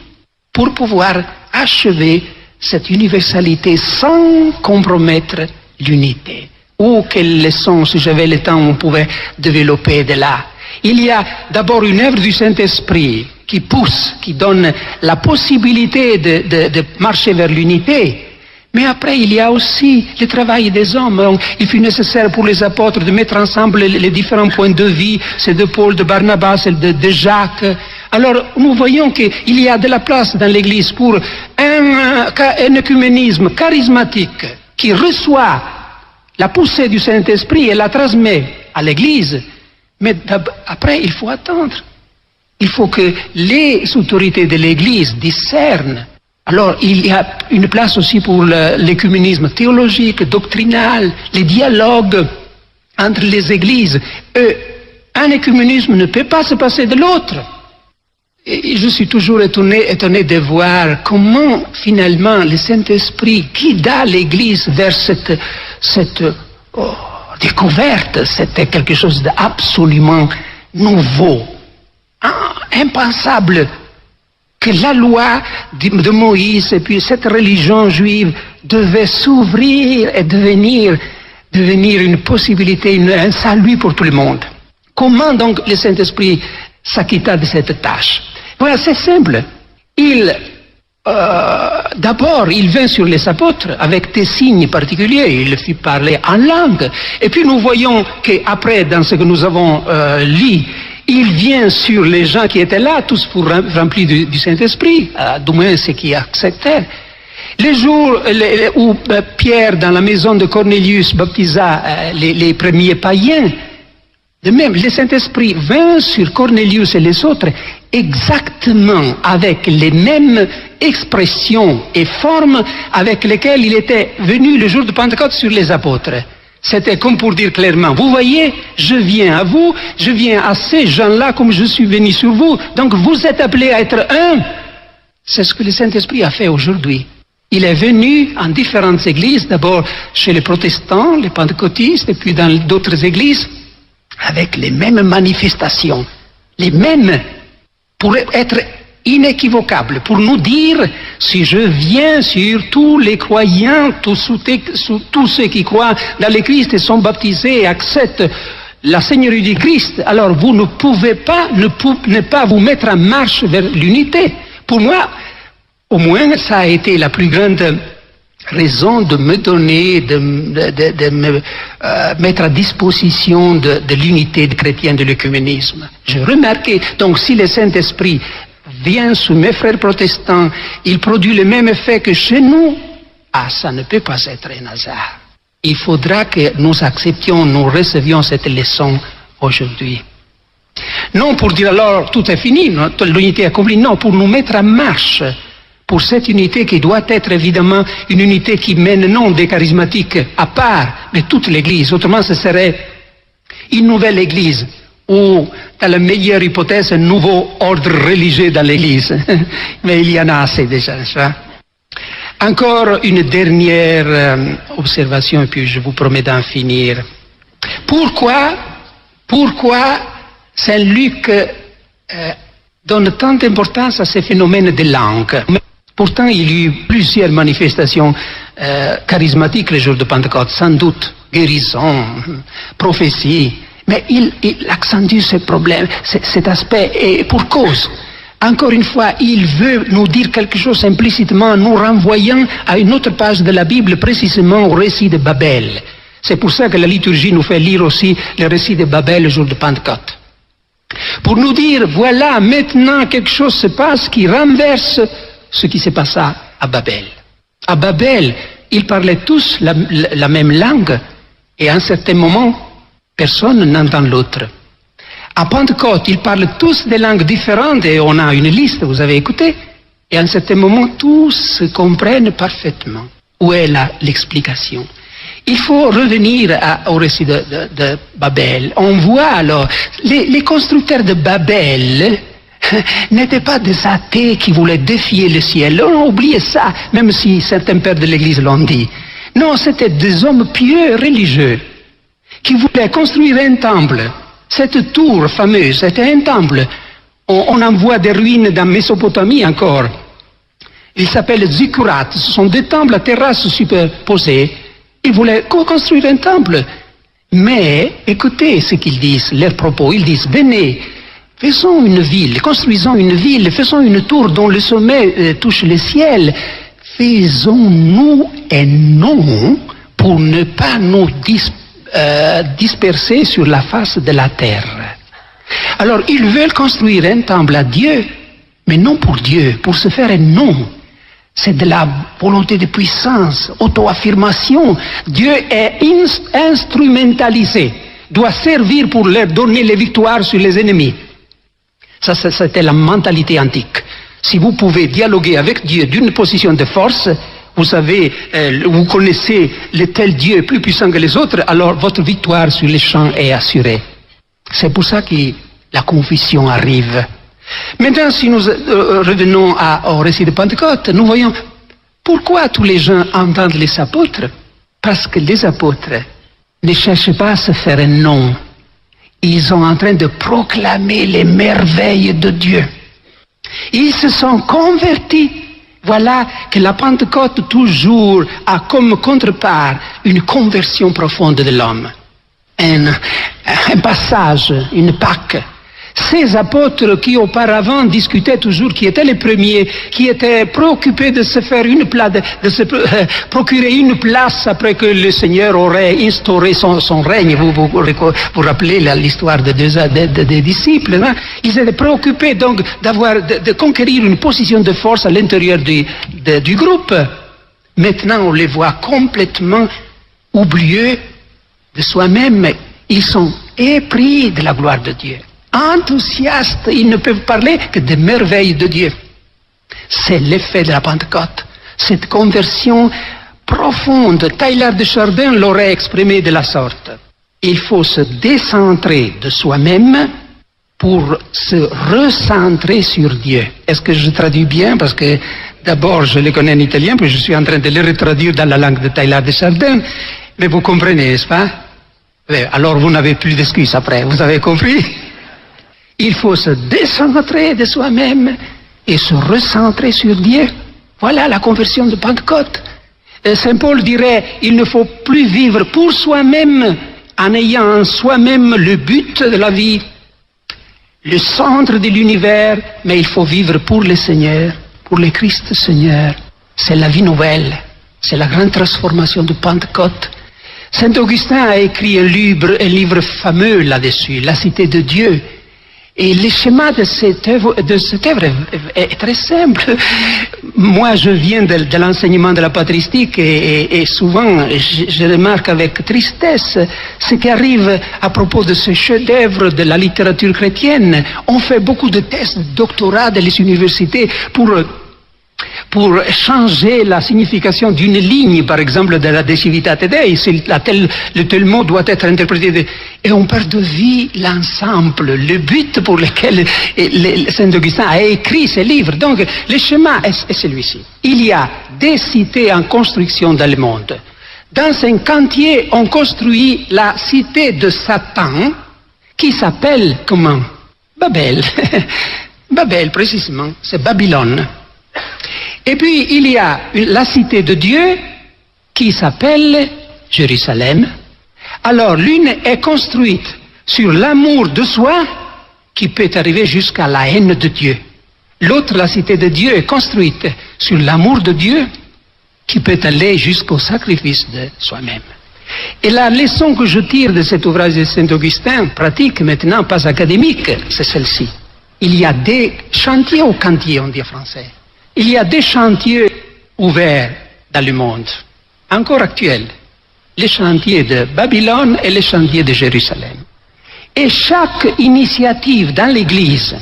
pour pouvoir achever cette universalité sans compromettre l'unité. Ou quelles leçons, si j'avais le temps, on pouvait développer de là. Il y a d'abord une œuvre du Saint-Esprit qui pousse, qui donne la possibilité de marcher vers l'unité. Mais après, il y a aussi le travail des hommes. Donc, il fut nécessaire pour les apôtres de mettre ensemble les différents points de vue, c'est de Paul, de Barnabas, de Jacques. Alors, nous voyons qu'il y a de la place dans l'Église pour un œcuménisme charismatique qui reçoit la poussée du Saint-Esprit et la transmet à l'Église. Mais après, il faut attendre. Il faut que les autorités de l'Église discernent. Alors, il y a une place aussi pour l'œcuménisme théologique, doctrinal, les dialogues entre les églises. Un œcuménisme ne peut pas se passer de l'autre. Et je suis toujours étonné de voir comment, finalement, le Saint-Esprit guida l'Église vers cette découverte. C'était quelque chose d'absolument nouveau, impensable. Que la loi de Moïse et puis cette religion juive devait s'ouvrir et devenir une possibilité, un salut pour tout le monde. Comment donc le Saint-Esprit s'acquitta de cette tâche? Voilà, c'est simple. D'abord, il vint sur les apôtres avec des signes particuliers, il fit parler en langue. Et puis nous voyons qu'après, dans ce que nous avons lu, il vient sur les gens qui étaient là, tous pour remplis du Saint-Esprit, du moins ceux qui acceptaient. Les jours où Pierre, dans la maison de Cornélius, baptisa les premiers païens, de même, le Saint-Esprit vint sur Cornélius et les autres, exactement avec les mêmes expressions et formes avec lesquelles il était venu le jour de Pentecôte sur les apôtres. C'était comme pour dire clairement, vous voyez, je viens à vous, je viens à ces gens-là comme je suis venu sur vous, donc vous êtes appelés à être un. C'est ce que le Saint-Esprit a fait aujourd'hui. Il est venu en différentes églises, d'abord chez les protestants, les pentecôtistes, et puis dans d'autres églises, avec les mêmes manifestations, les mêmes, pour être inéquivocable, pour nous dire, si je viens sur tous les croyants, tous ceux qui croient dans le Christ et sont baptisés et acceptent la Seigneurie du Christ, alors vous ne pouvez pas ne pas vous mettre en marche vers l'unité. Pour moi, au moins, ça a été la plus grande raison de me donner, de me mettre à disposition de l'unité chrétienne, de l'œcuménisme. J'ai remarqué, donc si le Saint-Esprit vient sur mes frères protestants, il produit le même effet que chez nous, ça ne peut pas être un hasard. Il faudra que nous acceptions, nous recevions cette leçon aujourd'hui. Non pour dire alors tout est fini, l'unité est accomplie, non, pour nous mettre en marche pour cette unité qui doit être évidemment une unité qui mène non des charismatiques à part, mais toute l'Église. Autrement, ce serait une nouvelle Église, ou, dans la meilleure hypothèse, un nouveau ordre religieux dans l'Église. Mais il y en a assez déjà, n'est-ce pas? Encore une dernière observation, et puis je vous promets d'en finir. Pourquoi Saint Luc donne tant d'importance à ces phénomènes de langue? Pourtant, il y a eu plusieurs manifestations charismatiques le jour de Pentecôte, sans doute, guérison, prophétie, mais il accentue ce problème, cet aspect, et pour cause. Encore une fois, il veut nous dire quelque chose implicitement, nous renvoyant à une autre page de la Bible, précisément au récit de Babel. C'est pour ça que la liturgie nous fait lire aussi le récit de Babel le jour de Pentecôte. Pour nous dire, voilà, maintenant quelque chose se passe qui renverse ce qui se passa à Babel. À Babel, ils parlaient tous la même langue, et à un certain moment, personne n'entend l'autre. À Pentecôte, ils parlent tous des langues différentes, et on a une liste, vous avez écouté, et à un certain moment, tous se comprennent parfaitement. Où est l'explication? Il faut revenir au récit de Babel. On voit alors, les constructeurs de Babel n'étaient pas des athées qui voulaient défier le ciel. On a oublié ça, même si certains pères de l'Église l'ont dit. Non, c'était des hommes pieux religieux qui voulaient construire un temple. Cette tour fameuse, c'était un temple. On en voit des ruines dans Mésopotamie encore. Il s'appelle Zikkurat. Ce sont des temples à terrasses superposées. Ils voulaient construire un temple. Mais, écoutez ce qu'ils disent, leurs propos. Ils disent, venez, faisons une ville, construisons une ville, faisons une tour dont le sommet touche le ciel. Faisons-nous un nom pour ne pas nous disperser sur la face de la terre. Alors, ils veulent construire un temple à Dieu, mais non pour Dieu, pour se faire un nom. C'est de la volonté de puissance, auto-affirmation. Dieu est instrumentalisé, doit servir pour leur donner les victoires sur les ennemis. Ça, c'était la mentalité antique. Si vous pouvez dialoguer avec Dieu d'une position de force, vous savez, vous connaissez le tel Dieu plus puissant que les autres, alors votre victoire sur les champs est assurée. C'est pour ça que la confusion arrive. Maintenant, si nous revenons au récit de Pentecôte, nous voyons pourquoi tous les gens entendent les apôtres. Parce que les apôtres ne cherchent pas à se faire un nom. Ils sont en train de proclamer les merveilles de Dieu. Ils se sont convertis. Voilà que la Pentecôte toujours a comme contrepart une conversion profonde de l'homme. Un passage, une Pâque. Ces apôtres qui auparavant discutaient toujours, qui étaient les premiers, qui étaient préoccupés de se faire une place, de se procurer une place après que le Seigneur aurait instauré son règne. Vous rappelez l'histoire des disciples, hein? Ils étaient préoccupés donc de conquérir une position de force à l'intérieur du groupe. Maintenant, on les voit complètement oublieux de soi-même. Ils sont épris de la gloire de Dieu. enthousiastes, ils ne peuvent parler que des merveilles de Dieu. C'est l'effet de la Pentecôte, cette conversion profonde. Teilhard de Chardin l'aurait exprimé de la sorte. Il faut se décentrer de soi-même pour se recentrer sur Dieu. Est-ce que je traduis bien? Parce que d'abord, je le connais en italien, puis je suis en train de le retraduire dans la langue de Teilhard de Chardin. Mais vous comprenez, n'est-ce pas? Alors vous n'avez plus d'excuses après, vous avez compris? Il faut se décentrer de soi-même et se recentrer sur Dieu. Voilà la conversion de Pentecôte. Saint Paul dirait, il ne faut plus vivre pour soi-même en ayant en soi-même le but de la vie, le centre de l'univers, mais il faut vivre pour le Seigneur, pour le Christ Seigneur. C'est la vie nouvelle, c'est la grande transformation de Pentecôte. Saint Augustin a écrit un livre fameux là-dessus, La Cité de Dieu. Et le schéma de cette œuvre est très simple. Moi, je viens de l'enseignement de la patristique et souvent, je remarque avec tristesse ce qui arrive à propos de ce chef-d'œuvre de la littérature chrétienne. On fait beaucoup de thèses de doctorat dans les universités pour changer la signification d'une ligne, par exemple, de la De Civitate Dei, le tel mot doit être interprété. Et on perd de vue l'ensemble, le but pour lequel Saint Augustin a écrit ce livre. Donc, le schéma est celui-ci. Il y a des cités en construction dans le monde. Dans un cantier, on construit la cité de Satan, qui s'appelle comment? Babel. Babel, précisément, c'est Babylone. Et puis, il y a la cité de Dieu qui s'appelle Jérusalem. Alors, l'une est construite sur l'amour de soi qui peut arriver jusqu'à la haine de Dieu. L'autre, la cité de Dieu, est construite sur l'amour de Dieu qui peut aller jusqu'au sacrifice de soi-même. Et la leçon que je tire de cet ouvrage de Saint-Augustin, pratique maintenant, pas académique, c'est celle-ci. Il y a des chantiers au cantier, on dit en français. Il y a des chantiers ouverts dans le monde, encore actuels, les chantiers de Babylone et les chantiers de Jérusalem. Et chaque initiative dans l'Église,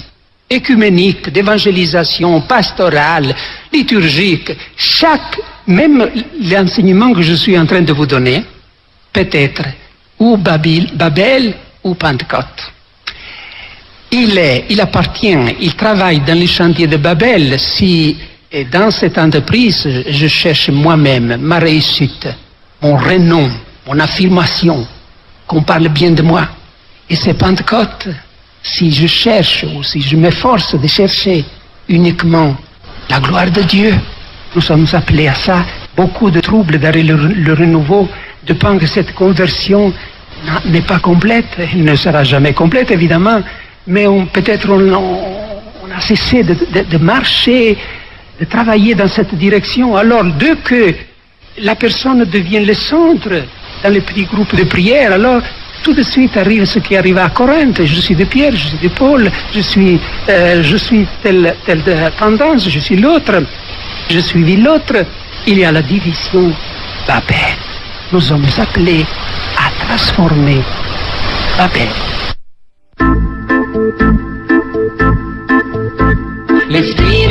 écuménique, d'évangélisation, pastorale, liturgique, même l'enseignement que je suis en train de vous donner, peut être ou Babel ou Pentecôte. Il appartient, il travaille dans les chantiers de Babel si, dans cette entreprise, je cherche moi-même ma réussite, mon renom, mon affirmation, qu'on parle bien de moi. Et c'est Pentecôte, si je cherche ou si je m'efforce de chercher uniquement la gloire de Dieu. Nous sommes appelés à ça. Beaucoup de troubles dans le renouveau dépendent que cette conversion n'est pas complète, elle ne sera jamais complète évidemment, mais peut-être on a cessé de marcher, de travailler dans cette direction. Alors, dès que la personne devient le centre dans les petits groupes de prière, alors tout de suite arrive ce qui arrive à Corinthe. Je suis de Pierre, je suis de Paul, je suis telle tendance, je suis l'autre, je suis l'autre. Il y a la division Babel. Nous sommes appelés à transformer Babel. L'esprit